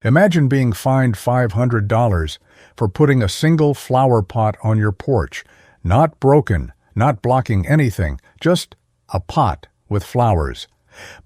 Imagine being fined $500 for putting a single flower pot on your porch. Not broken, not blocking anything, just a pot with flowers.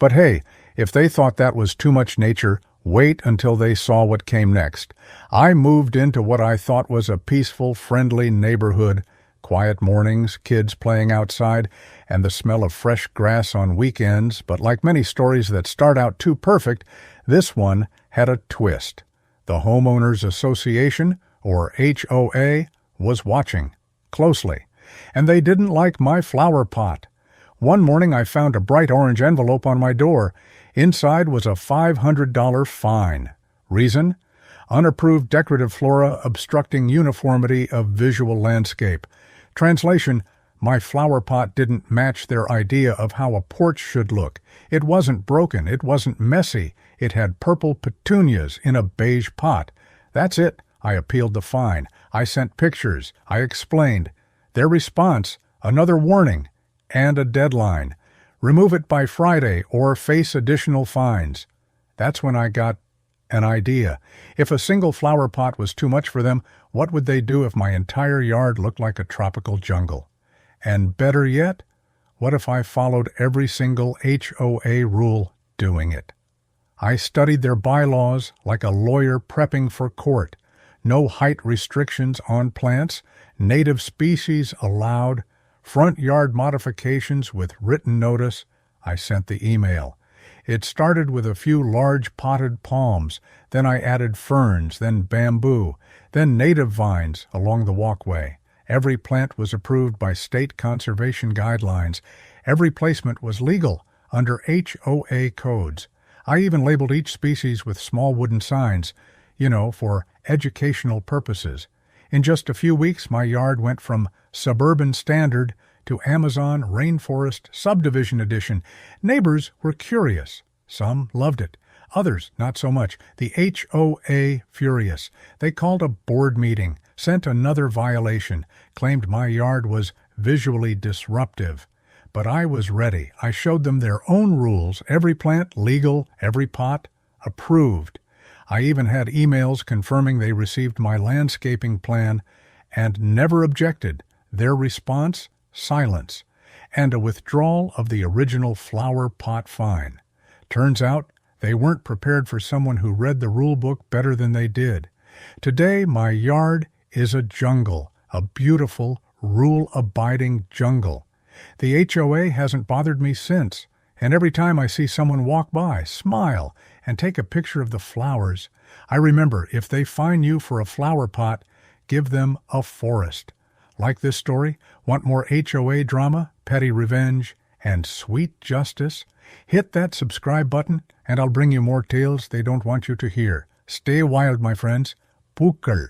But hey, if they thought that was too much nature, wait until they saw what came next. I moved into what I thought was a peaceful, friendly neighborhood. Quiet mornings, kids playing outside, and the smell of fresh grass on weekends. But like many stories that start out too perfect, this one had a twist. The Homeowners Association, or HOA, was watching closely, and they didn't like my flower pot. One morning I found a bright orange envelope on my door. Inside was a $500 fine. Reason? Unapproved decorative flora obstructing uniformity of visual landscape. Translation, my flower pot didn't match their idea of how a porch should look. It wasn't broken, it wasn't messy. It had purple petunias in a beige pot. That's it. I appealed the fine. I sent pictures. I explained. Their response, another warning and a deadline. Remove it by Friday or face additional fines. That's when I got an idea. If a single flower pot was too much for them, what would they do if my entire yard looked like a tropical jungle? And better yet, what if I followed every single HOA rule doing it? I studied their bylaws like a lawyer prepping for court. No height restrictions on plants, native species allowed, front yard modifications with written notice. I sent the email. It started with a few large potted palms, then I added ferns, then bamboo, then native vines along the walkway. Every plant was approved by state conservation guidelines. Every placement was legal under HOA codes. I even labeled each species with small wooden signs, for educational purposes. In just a few weeks, my yard went from Suburban Standard to Amazon Rainforest Subdivision Edition. Neighbors were curious. Some loved it. Others, not so much. The HOA furious. They called a board meeting, sent another violation, claimed my yard was visually disruptive. But I was ready. I showed them their own rules. Every plant legal, every pot approved. I even had emails confirming they received my landscaping plan and never objected. Their response? Silence, and a withdrawal of the original flower pot fine. Turns out they weren't prepared for someone who read the rule book better than they did. Today, my yard is a jungle, a beautiful, rule-abiding jungle. The HOA hasn't bothered me since, and every time I see someone walk by, smile, and take a picture of the flowers, I remember if they fine you for a flower pot, give them a forest. Like this story? Want more HOA drama, petty revenge, and sweet justice? Hit that subscribe button, and I'll bring you more tales they don't want you to hear. Stay wild, my friends. Pukal.